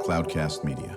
Cloudcast Media.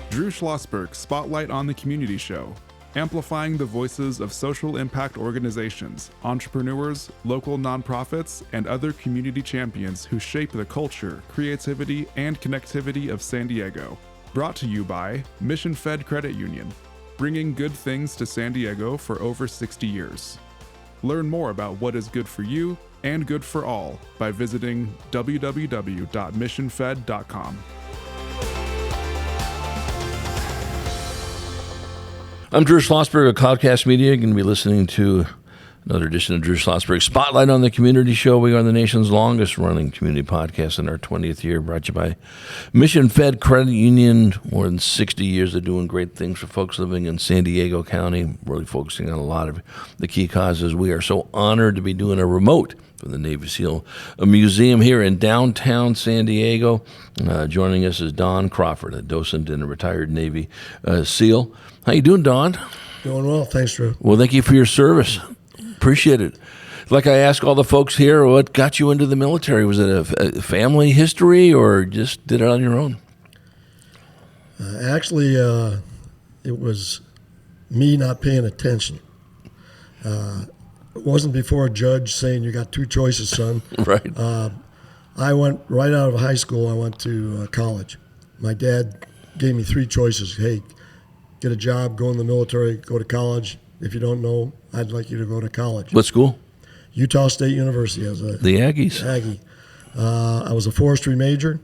Drew Schlosberg Spotlight on the Community Show, amplifying the voices of social impact organizations, entrepreneurs, local nonprofits, and other community champions who shape the culture, creativity, and connectivity of San Diego. Brought to you by Mission Fed Credit Union, bringing good things to San Diego for over 60 years. Learn more about what is good for you and good for all by visiting www.missionfed.com. I'm Drew Schlosberg of Cloudcast Media. You're going to be listening to another edition of Drew Schlosberg Spotlight on the Community Show. We are the nation's longest-running community podcast in our 20th year, brought to you by Mission Fed Credit Union. More than 60 years of doing great things for folks living in San Diego County, really focusing on a lot of the key causes. We are so honored to be doing a remote from the Navy SEAL Museum here in downtown San Diego. Joining us is Don Crawford, a docent and a retired Navy SEAL. How you doing, Don? Doing well, thanks, Drew. Well, thank you for your service. Appreciate it. Like I ask all the folks here, what got you into the military? Was it a family history or just did it on your own? Actually, it was me not paying attention. It wasn't before a judge saying, you got two choices, son. Right. I went right out of high school, I went to college. My dad gave me three choices. Hey, get a job, go in the military, go to college. If you don't know, I'd like you to go to college. What school? Utah State University. As a the Aggies. Aggie. I was a forestry major.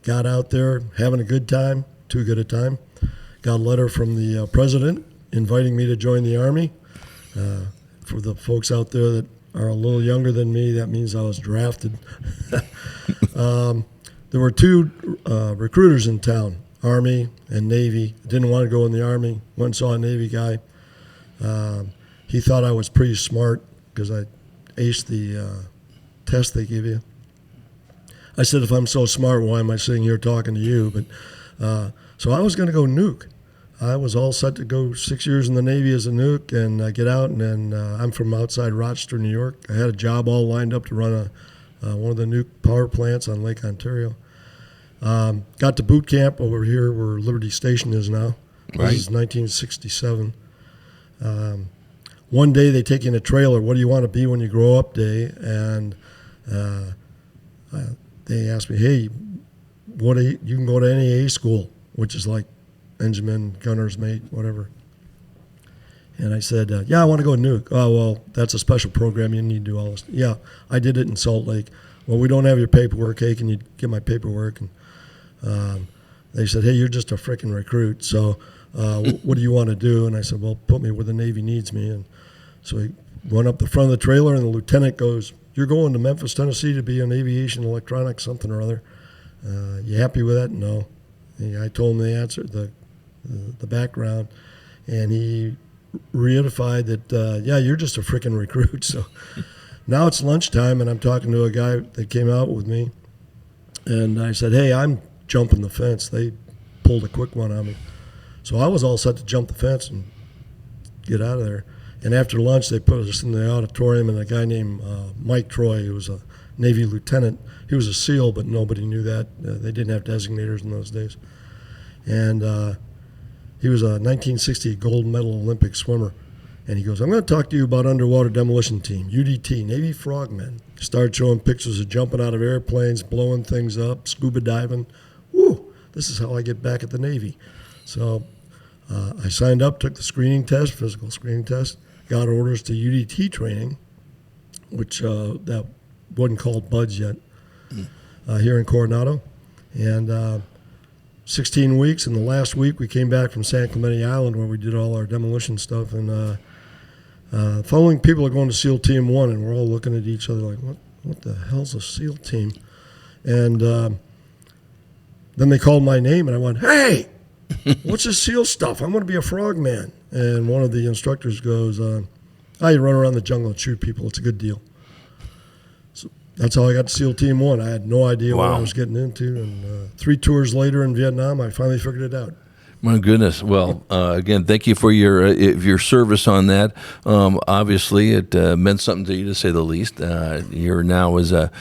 Got out there having a good time, too good a time. Got a letter from the president inviting me to join the Army. For the folks out there that are a little younger than me, that means I was drafted. There were two recruiters in town, Army and Navy. Didn't want to go in the Army. Went and saw a Navy guy. He thought I was pretty smart because I aced the test they give you. I said, if I'm so smart, why am I sitting here talking to you? But so I was going to go nuke. I was all set to go 6 years in the Navy as a nuke and get out. And then I'm from outside Rochester, New York. I had a job all lined up to run one of the nuke power plants on Lake Ontario. Got to boot camp over here where Liberty Station is now. Right. This is 1967. One day they take you in a trailer, what do you want to be when you grow up day? And they asked me, hey, you can go to any A school, which is like engineman, gunner's mate, whatever. And I said, yeah, I want to go nuke. Oh, well, that's a special program. You need to do all this. Yeah, I did it in Salt Lake. Well, we don't have your paperwork. Hey, can you get my paperwork? And they said, hey, you're just a freaking recruit. So what do you want to do? And I said, well, put me where the Navy needs me. And so he went up the front of the trailer, and the lieutenant goes, you're going to Memphis, Tennessee to be an aviation electronics something or other. You happy with that? No. And I told him the answer, the background, and he reified that, yeah, you're just a freaking recruit. So now it's lunchtime, and I'm talking to a guy that came out with me, and I said, hey, I'm jumping the fence. They pulled a quick one on me. So I was all set to jump the fence and get out of there. And after lunch, they put us in the auditorium, and a guy named Mike Troy, who was a Navy lieutenant, he was a SEAL, but nobody knew that. They didn't have designators in those days. And he was a 1960 gold medal Olympic swimmer. And he goes, I'm going to talk to you about underwater demolition team, UDT, Navy Frogmen. Started showing pictures of jumping out of airplanes, blowing things up, scuba diving. Woo, this is how I get back at the Navy. So I signed up, took the screening test, physical screening test, got orders to UDT training, which that wasn't called BUDS yet, here in Coronado. And 16 weeks, and the last week we came back from San Clemente Island where we did all our demolition stuff. And following people are going to SEAL Team 1, and we're all looking at each other like, what the hell's a SEAL team? And then they called my name, and I went, hey, what's this SEAL stuff? I'm going to be a frogman. And one of the instructors goes, you run around the jungle and shoot people. It's a good deal. So that's how I got to SEAL Team 1. I had no idea what I was getting into. And 3 tours later in Vietnam, I finally figured it out. My goodness. Well, again, thank you for your service on that. Obviously, it meant something to you, to say the least. You're now as a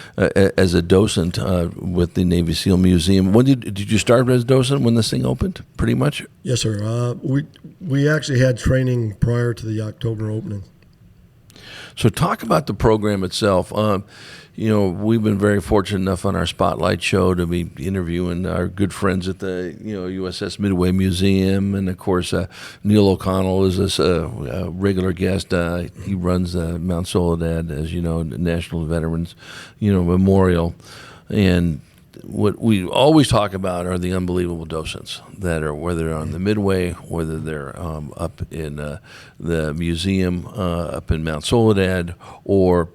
docent with the Navy SEAL Museum. When did you start as docent when this thing opened? Pretty much. Yes, sir. We actually had training prior to the October opening. So talk about the program itself. We've been very fortunate enough on our Spotlight show to be interviewing our good friends at the USS Midway Museum, and of course Neil O'Connell is a regular guest. He runs Mount Soledad, as you know, National Veterans Memorial, and what we always talk about are the unbelievable docents that are, whether they're on the Midway, whether they're up in the museum up in Mount Soledad, or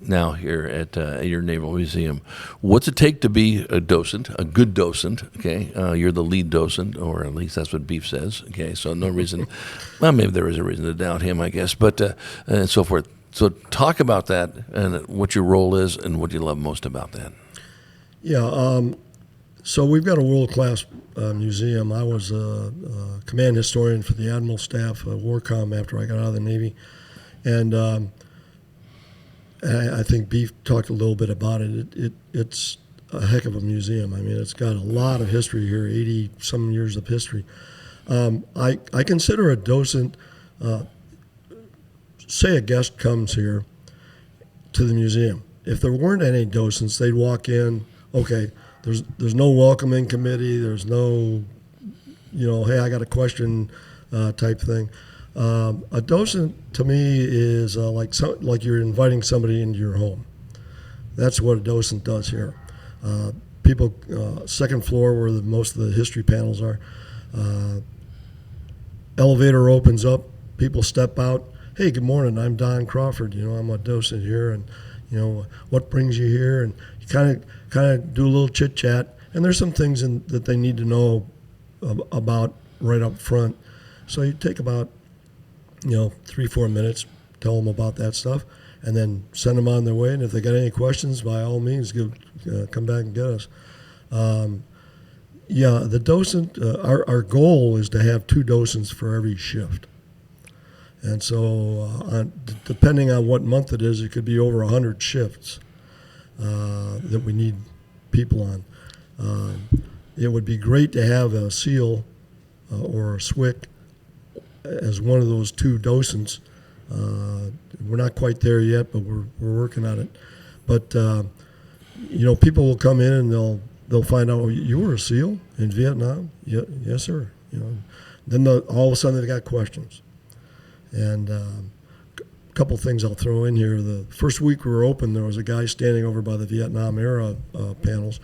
now here at your Naval Museum. What's it take to be a docent, a good docent? Okay, you're the lead docent, or at least that's what Beef says. Okay, so no reason. Well, maybe there is a reason to doubt him, I guess, but and so forth. So talk about that and what your role is and what you love most about that. Yeah, so we've got a world-class museum. I was a command historian for the Admiral Staff, WARCOM, after I got out of the Navy. And I think Beef talked a little bit about it. It's a heck of a museum. I mean, it's got a lot of history here, 80-some years of history. I consider a docent, say a guest comes here to the museum. If there weren't any docents, they'd walk in. Okay, there's no welcoming committee. There's no, hey, I got a question type thing. A docent to me is like you're inviting somebody into your home. That's what a docent does here. People, second floor where most of the history panels are. Elevator opens up. People step out. Hey, good morning. I'm Don Crawford. I'm a docent here, and what brings you here? And you kind of do a little chit chat. And there's some things that they need to know about right up front. So you take about 3-4 minutes, tell them about that stuff, and then send them on their way. And if they got any questions, by all means, come back and get us. The docent, our goal is to have 2 docents for every shift. And so depending on what month it is, it could be over 100 shifts that we need people on. It would be great to have a SEAL or a SWIC as one of those 2 docents. We're not quite there yet, but we're working on it. But people will come in and they'll find out, you were a SEAL in Vietnam? Yes, sir. Then all of a sudden they've got questions. And a couple things I'll throw in here. The first week we were open, there was a guy standing over by the Vietnam era panels,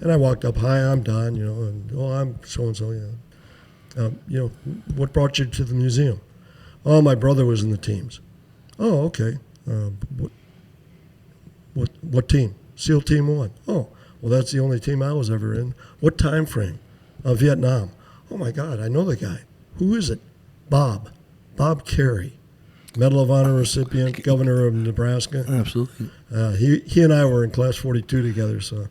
and I walked up. Hi, I'm Don. And I'm so and so. What brought you to the museum? Oh, my brother was in the teams. Oh, okay. What team? SEAL Team 1. Oh, well, that's the only team I was ever in. What time frame? Vietnam. Oh my God, I know the guy. Who is it? Bob Carey, Medal of Honor recipient, governor of Nebraska. Absolutely. He and I were in Class 42 together. So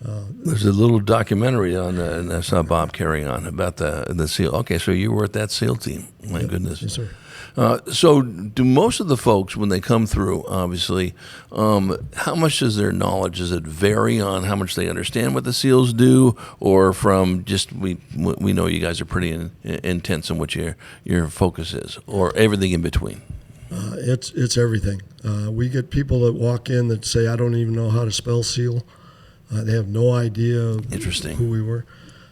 there's a little documentary on and I saw Bob Carey on about the SEAL. Okay, so you were at that SEAL team. My goodness. Yes, sir. So do most of the folks, when they come through, obviously, how much does their knowledge, does it vary on how much they understand what the SEALs do, or from just, we know you guys are pretty intense in what your focus is, or everything in between? It's everything. We get people that walk in that say, I don't even know how to spell SEAL. They have no idea who we were.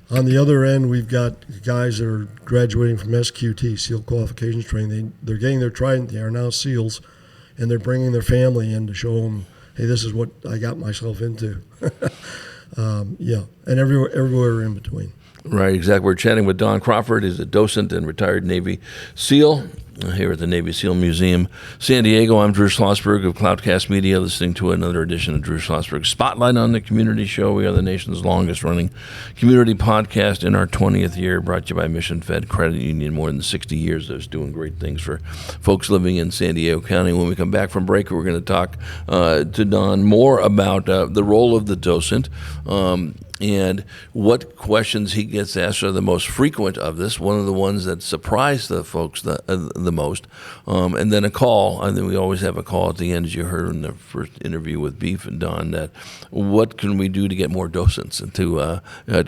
On the other end, we've got guys that are graduating from SQT, SEAL Qualifications Training. They're getting their trident. They are now SEALs, and they're bringing their family in to show them, hey, this is what I got myself into. And everywhere in between. Right, exactly. We're chatting with Don Crawford. He's a docent and retired Navy SEAL here at the Navy SEAL Museum, San Diego. I'm Drew Schlosberg of Cloudcast Media, listening to another edition of Drew Schlosberg Spotlight on the Community Show. We are the nation's longest-running community podcast in our 20th year, brought to you by Mission Fed Credit Union, more than 60 years of doing great things for folks living in San Diego County. When we come back from break, we're going to talk to Don more about the role of the docent, and what questions he gets asked are the most frequent of this. One of the ones that surprised the folks the most, and then a call. I think we always have a call at the end, as you heard in the first interview with Beef and Don. That what can we do to get more docents and to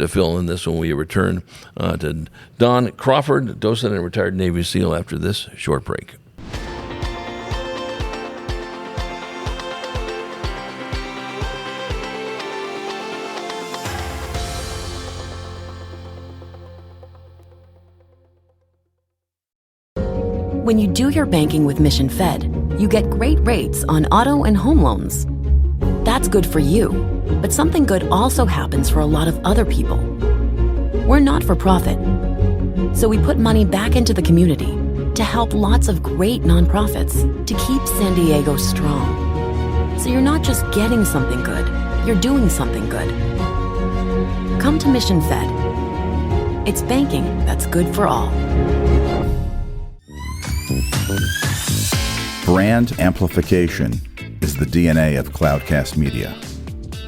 fill in this when we return to Don Crawford, docent and retired Navy SEAL. After this short break. When you do your banking with Mission Fed, you get great rates on auto and home loans. That's good for you, but something good also happens for a lot of other people. We're not for profit, so we put money back into the community to help lots of great nonprofits to keep San Diego strong. So you're not just getting something good, you're doing something good. Come to Mission Fed. It's banking that's good for all. Brand amplification is the DNA of Cloudcast Media,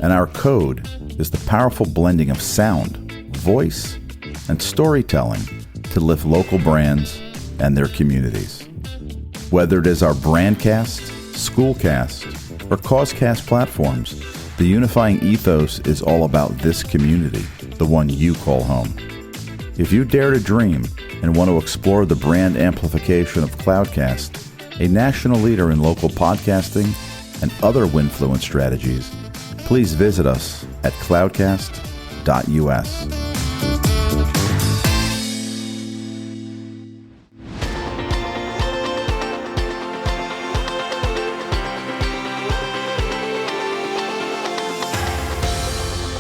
and our code is the powerful blending of sound, voice, and storytelling to lift local brands and their communities. Whether it is our Brandcast, Schoolcast, or Causecast platforms, the unifying ethos is all about this community, the one you call home. If you dare to dream and want to explore the brand amplification of Cloudcast, a national leader in local podcasting and other Winfluence strategies, please visit us at cloudcast.us.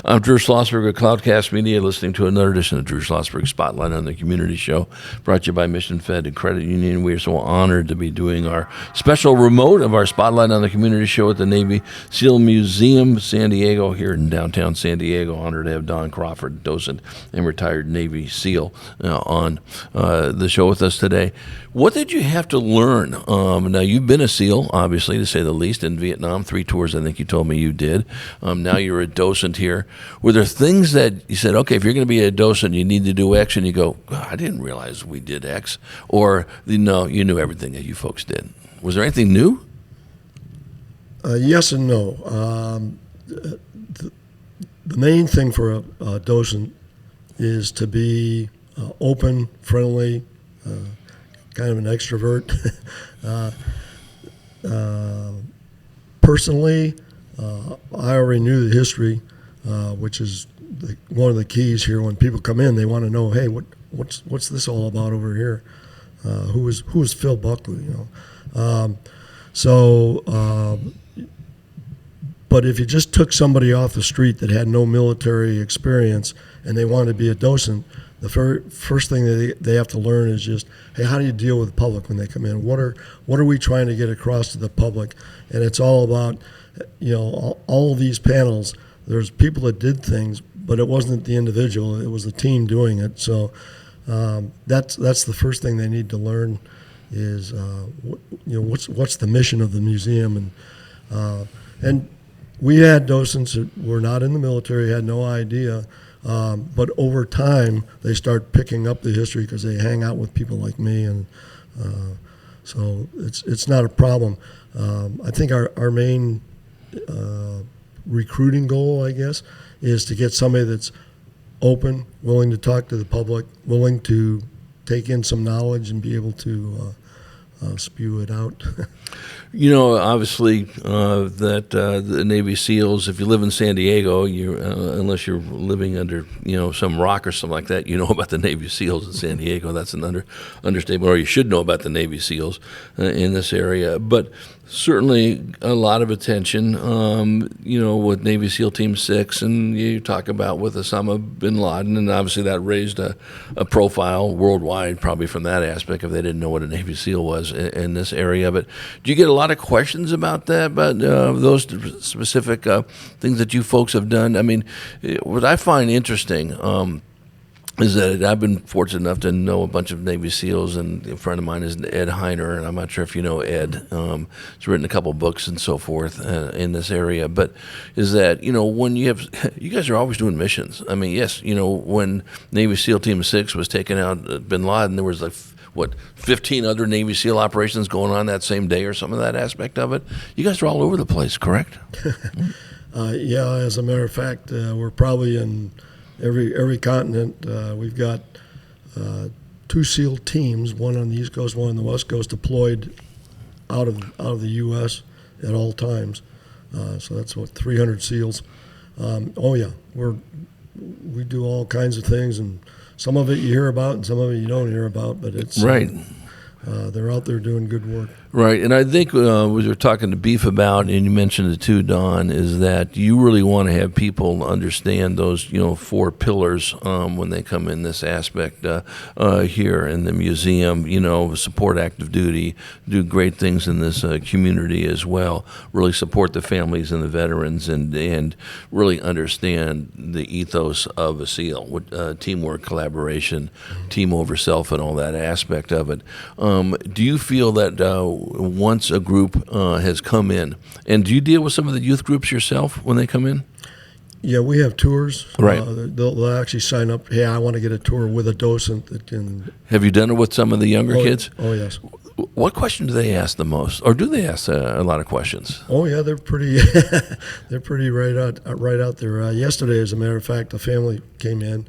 I'm Drew Schlosberg of Cloudcast Media, listening to another edition of Drew Schlosberg Spotlight on the Community Show, brought to you by Mission Fed and Credit Union. We are so honored to be doing our special remote of our Spotlight on the Community Show at the Navy SEAL Museum, San Diego, here in downtown San Diego. Honored to have Don Crawford, docent and retired Navy SEAL, on the show with us today. What did you have to learn? Now, you've been a SEAL, obviously, to say the least, in Vietnam. 3 tours, I think you told me you did. Now you're a docent here. Were there things that you said, okay, if you're going to be a docent, you need to do X, and you go, I didn't realize we did X? Or, no, you knew everything that you folks did. Was there anything new? Yes and no. The main thing for a docent is to be open, friendly, kind of an extrovert. Personally, I already knew the history, which is one of the keys here. When people come in, they want to know, hey, what's this all about over here? Who is Phil Buckley? But if you just took somebody off the street that had no military experience and they wanted to be a docent, the first thing that they have to learn is just, hey, how do you deal with the public when they come in? What are we trying to get across to the public? And it's all about, all of these panels. There's people that did things, but it wasn't the individual; it was the team doing it. So that's the first thing they need to learn is what's the mission of the museum, and we had docents that were not in the military, had no idea. But over time, they start picking up the history because they hang out with people like me, and so it's not a problem. I think our main recruiting goal, I guess, is to get somebody that's open, willing to talk to the public, willing to take in some knowledge and be able to spew it out. Obviously, the Navy SEALs, if you live in San Diego, unless you're living under, some rock or something like that, you know about the Navy SEALs in San Diego. That's an understatement, or you should know about the Navy SEAls in this area. But certainly a lot of attention, with Navy SEAL Team 6, and you talk about with Osama bin Laden, and obviously that raised a profile worldwide, probably from that aspect, if they didn't know what a Navy SEAL was in this area. But do you get a lot of questions about that, about those specific things that you folks have done? I mean, what I find interesting, is that I've been fortunate enough to know a bunch of Navy SEALs, and a friend of mine is Ed Heiner, and I'm not sure if you know Ed. He's written a couple books and so forth in this area. But is that, when you guys are always doing missions. I mean, yes, when Navy SEAL Team 6 was taking out Bin Laden, there was 15 other Navy SEAL operations going on that same day or some of that aspect of it. You guys are all over the place, correct? Yeah, as a matter of fact, we're probably in every continent. We've got 2 SEAL teams, one on the East Coast, one on the West Coast, deployed out of the U.S. at all times. So that's 300 SEALs. Oh yeah, we do all kinds of things, and some of it you hear about, and some of it you don't hear about. But it's right. They're out there doing good work. Right, and I think we were talking to Beef about, and you mentioned it too, Don, is that you really want to have people understand those, 4 pillars when they come in this aspect here in the museum. Support active duty, do great things in this community as well. Really support the families and the veterans, and really understand the ethos of a SEAL, with teamwork, collaboration, team over self, and all that aspect of it. Do you feel that once a group has come in, and do you deal with some of the youth groups yourself when they come in? Yeah, we have tours. Right. They'll actually sign up, hey, I want to get a tour with a docent that can... Have you done it with some of the younger kids? Oh, yes. What question do they ask the most, or do they ask a lot of questions? Oh, yeah, they're pretty they're pretty right out there. Yesterday, as a matter of fact, a family came in,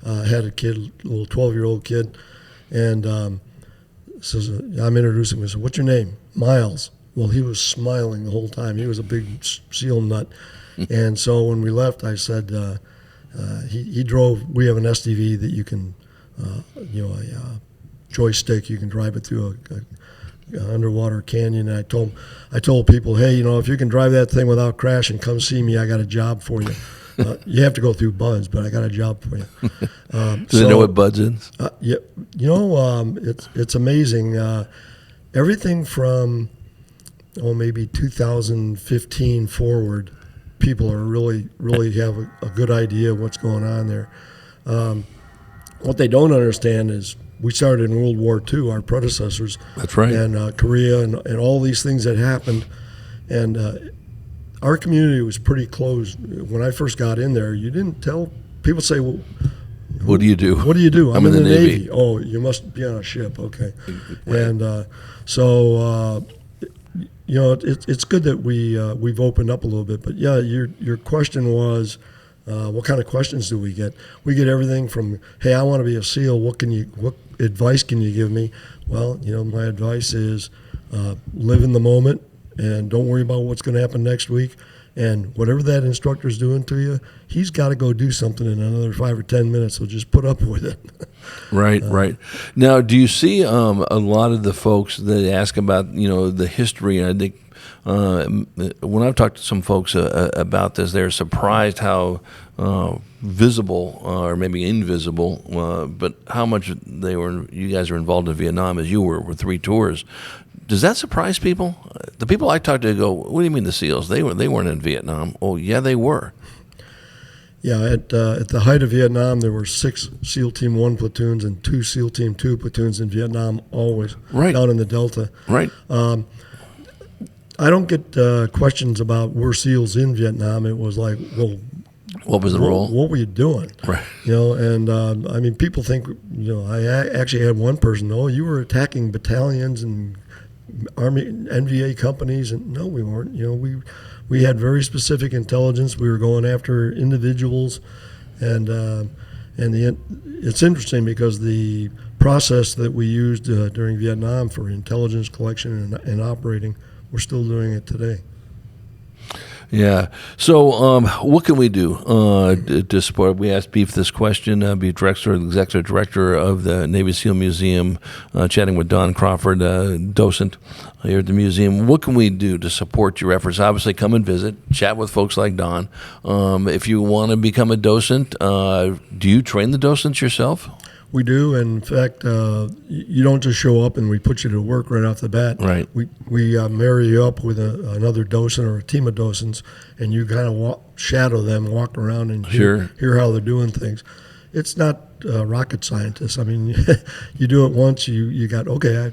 had a kid, a little 12-year-old kid, and... says, I'm introducing him. I said, what's your name? Miles. Well, he was smiling the whole time. He was a big SEAL nut. And so when we left, I said, he drove, we have an SDV that you can, a joystick, you can drive it through a underwater canyon. And I told people, hey, if you can drive that thing without crashing, come see me. I got a job for you. You have to go through BUDS, but I got a job for you. Do they know what BUDS is? Yeah, it's amazing. Everything from maybe 2015 forward, people are really have a good idea of what's going on there. What they don't understand is we started in World War II, our predecessors. That's right. And Korea and all these things that happened, and. Our community was pretty closed. When I first got in there, you didn't tell people. Say, well, what do you do? What do you do? I'm in the Navy. Oh, you must be on a ship. Okay, right. And it's good that we've opened up a little bit. But yeah, your question was, what kind of questions do we get? We get everything from, hey, I want to be a SEAL. What advice can you give me? Well, my advice is live in the moment. And don't worry about what's going to happen next week. And whatever that instructor's doing to you, he's got to go do something in another 5 or 10 minutes. So just put up with it. Right. Now, do you see a lot of the folks that ask about, the history? And I think when I've talked to some folks about this, they're surprised how visible or maybe invisible, but how much you guys are involved in Vietnam as you were with 3 tours. Does that surprise people? The people I talk to go, what do you mean the SEALs? They weren't in Vietnam. Oh, yeah, they were. Yeah, at the height of Vietnam, there were 6 SEAL Team 1 platoons and 2 SEAL Team 2 platoons in Vietnam, always, right, down in the Delta. Right. I don't get questions about were SEALs in Vietnam. It was like, well, what was the role? What were you doing? Right. And people think, I actually had one person, you were attacking battalions and Army NVA companies, and no, we weren't. We had very specific intelligence. We were going after individuals, and it's interesting because the process that we used during Vietnam for intelligence collection and operating, we're still doing it today. Yeah. So what can we do to support? We asked Beef this question, Beef Drexler, Executive Director of the Navy SEAL Museum, chatting with Don Crawford, docent here at the museum. What can we do to support your efforts? Obviously, come and visit, chat with folks like Don. If you want to become a docent, do you train the docents yourself? We do, and in fact, you don't just show up and we put you to work right off the bat. Right. We marry you up with another docent or a team of docents, and you kind of shadow them, walk around, and hear how they're doing things. It's not rocket scientists. I mean, you do it once, you got, okay,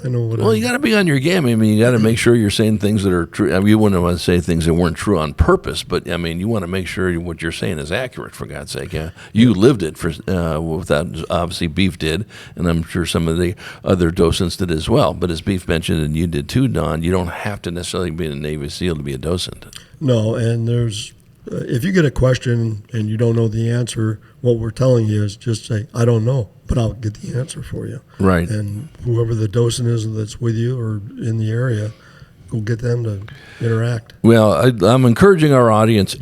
I know what. Well, you got to be on your game. I mean, you got to make sure you're saying things that are true. I mean, you wouldn't want to say things that weren't true on purpose, but I mean, you want to make sure what you're saying is accurate. For God's sake, yeah. You lived it without obviously Beef did, and I'm sure some of the other docents did as well. But as Beef mentioned, and you did too, Don, you don't have to necessarily be a Navy SEAL to be a docent. No, and there's. If you get a question and you don't know the answer, what we're telling you is just say, I don't know, but I'll get the answer for you. Right. And whoever the docent is that's with you or in the area, go get them to interact. Well, I'm encouraging our audience,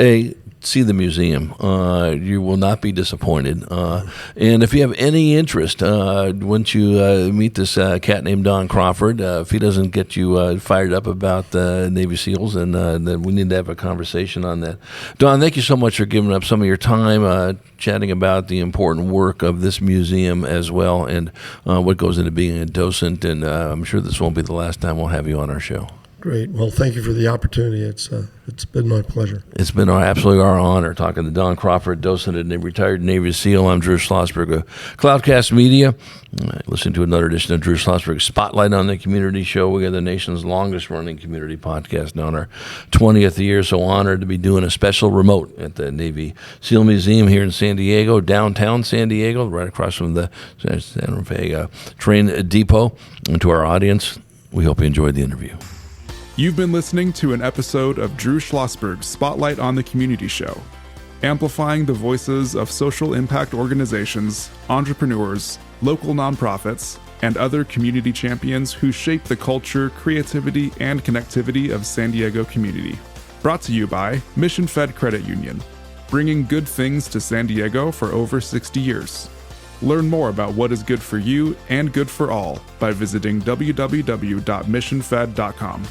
see the museum. You will not be disappointed. And if you have any interest, once you meet this cat named Don Crawford, if he doesn't get you fired up about Navy SEALs, then we need to have a conversation on that. Don, thank you so much for giving up some of your time chatting about the important work of this museum as well, and what goes into being a docent. And I'm sure this won't be the last time we'll have you on our show. Great. Well, thank you for the opportunity. It's been my pleasure. It's been absolutely our honor talking to Don Crawford, docent and retired Navy SEAL. I'm Drew Schlosberg of Cloudcast Media. Listen to another edition of Drew Schlosberg Spotlight on the Community Show. We are the nation's longest-running community podcast now in our 20th year. So honored to be doing a special remote at the Navy SEAL Museum here in San Diego, downtown San Diego, right across from the Santa Fe train depot. And to our audience, we hope you enjoyed the interview. You've been listening to an episode of Drew Schlosberg's Spotlight on the Community Show, amplifying the voices of social impact organizations, entrepreneurs, local nonprofits, and other community champions who shape the culture, creativity, and connectivity of San Diego community. Brought to you by Mission Fed Credit Union, bringing good things to San Diego for over 60 years. Learn more about what is good for you and good for all by visiting www.missionfed.com.